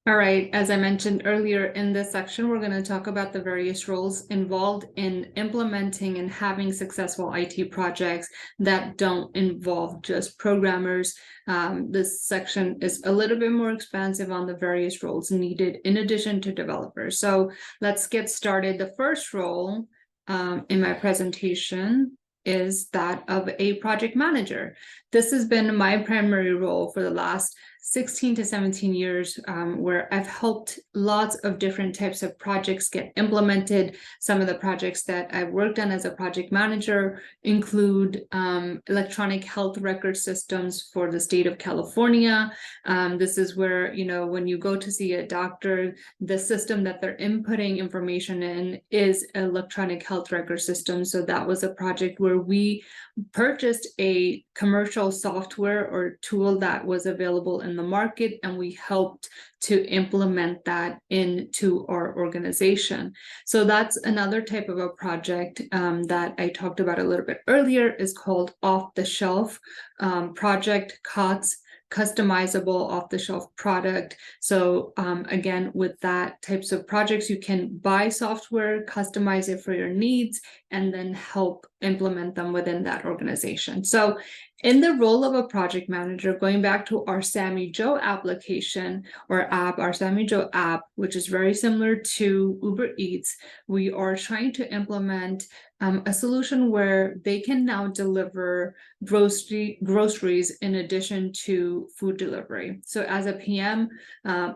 All right, as I mentioned earlier in this section, we're going to talk about the various roles involved in implementing and having successful IT projects that don't involve just programmers. This section is a little bit more expansive on the various roles needed in addition to developers. So let's get started. The first role in my presentation is that of a project manager. This has been my primary role for the last 16 to 17 years, where I've helped lots of different types of projects get implemented. Some of the projects that I've worked on as a project manager include electronic health record systems for the state of California. This is where, when you go to see a doctor, the system that they're inputting information in is an electronic health record system. So that was a project where we purchased a commercial software or tool that was available in the market, and we helped to implement that into our organization. So that's another type of a project that I talked about a little bit earlier, is called off-the-shelf project, COTS, customizable off-the-shelf product. So again, with that types of projects, you can buy software, customize it for your needs, and then help implement them within that organization. So in the role of a project manager, going back to our Sammy Joe application or app, our Sammy Joe app, which is very similar to Uber Eats, we are trying to implement a solution where they can now deliver groceries in addition to food delivery. So as a PM,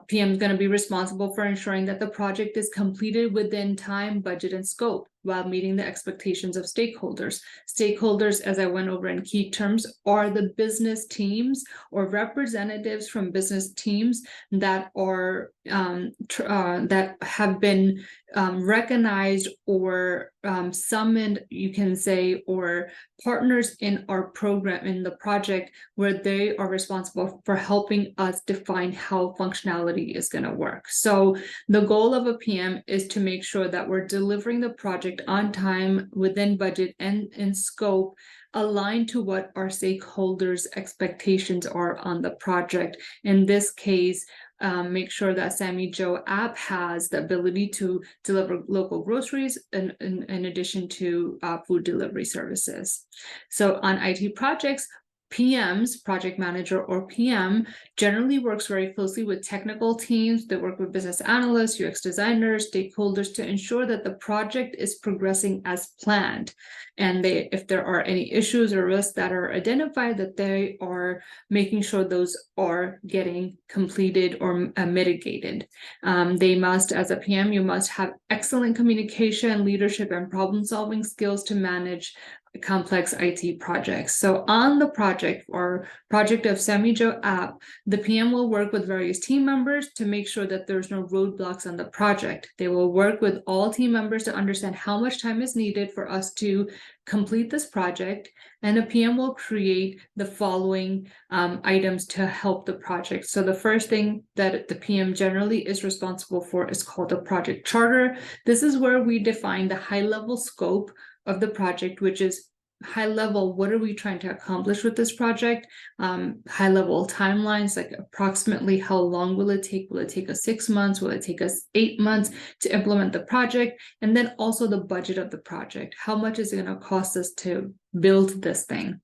PM is going to be responsible for ensuring that the project is completed within time, budget, and scope, while meeting the expectations of stakeholders. Stakeholders, as I went over in key terms, are the business teams or representatives from business teams that are that have been recognized or summoned, you can say, or partners in our program, in the project, where they are responsible for helping us define how functionality is going to work. So the goal of a PM is to make sure that we're delivering the project on time, within budget, and in scope, aligned to what our stakeholders' expectations are on the project. In this case, make sure that Sammy Joe app has the ability to deliver local groceries in addition to food delivery services. So on IT projects, PMs, project manager or PM, generally works very closely with technical teams. They work with business analysts, UX designers, stakeholders to ensure that the project is progressing as planned. And if there are any issues or risks that are identified, that they are making sure those are getting completed or mitigated. They must, as a PM, you must have excellent communication, leadership, and problem-solving skills to manage complex IT projects. So on the project or project of Sammy Joe app, the PM will work with various team members to make sure that there's no roadblocks on the project. They will work with all team members to understand how much time is needed for us to complete this project, and a PM will create the following items to help the project. So the first thing that the PM generally is responsible for is called a project charter. This is where we define the high-level scope of the project, which is high level, what are we trying to accomplish with this project? High level timelines, like approximately how long will it take? Will it take us 6 months? Will it take us 8 months to implement the project? And then also the budget of the project. How much is it going to cost us to build this thing?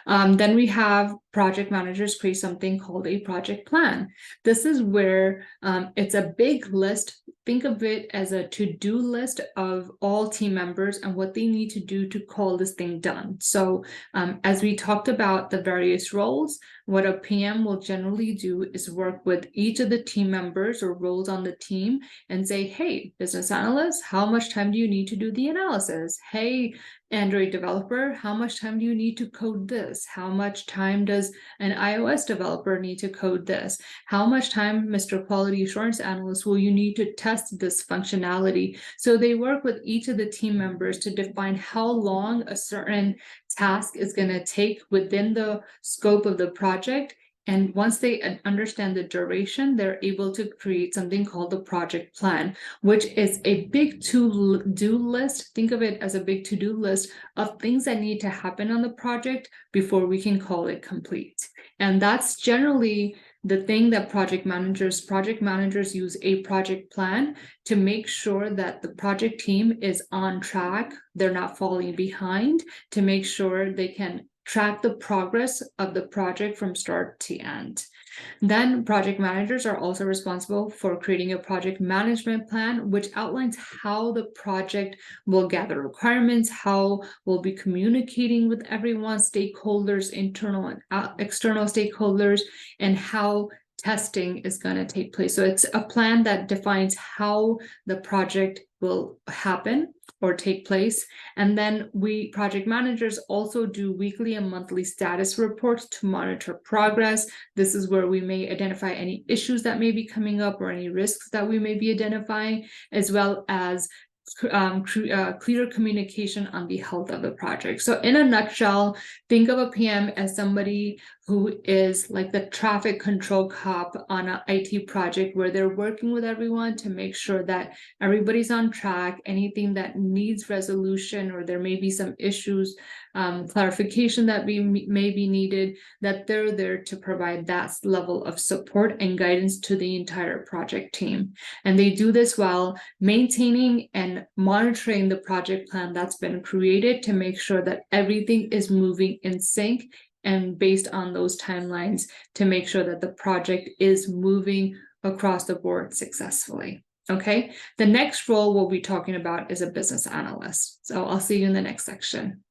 Then we have project managers create something called a project plan. This is where it's a big list. Think of it as a to-do list of all team members and what they need to do to call this thing done. So as we talked about the various roles, what a PM will generally do is work with each of the team members or roles on the team and say, hey, business analyst, how much time do you need to do the analysis? Hey, Android developer, how much time do you need to code this? How much time does an iOS developer need to code this? How much time, Mr. Quality Assurance Analyst, will you need to test this functionality? So they work with each of the team members to define how long a certain task is going to take within the scope of the project. And once they understand the duration, they're able to create something called the project plan, which is a big to-do list. Think of it as a big to-do list of things that need to happen on the project before we can call it complete. And that's generally the thing that project managers use a project plan to make sure that the project team is on track, they're not falling behind, to make sure they can track the progress of the project from start to end. Then project managers are also responsible for creating a project management plan, which outlines how the project will gather requirements, how we'll be communicating with everyone, stakeholders, internal and external stakeholders, and how testing is going to take place. So it's a plan that defines how the project will happen or take place. And then we project managers also do weekly and monthly status reports to monitor progress. This is where we may identify any issues that may be coming up or any risks that we may be identifying, as well as clear communication on the health of the project. So in a nutshell, think of a PM as somebody who is like the traffic control cop on an IT project, where they're working with everyone to make sure that everybody's on track. Anything that needs resolution, or there may be some issues, clarification that may be needed, that they're there to provide that level of support and guidance to the entire project team. And they do this while maintaining and monitoring the project plan that's been created to make sure that everything is moving in sync and based on those timelines, to make sure that the project is moving across the board successfully. Okay, the next role we'll be talking about is a business analyst. So I'll see you in the next section.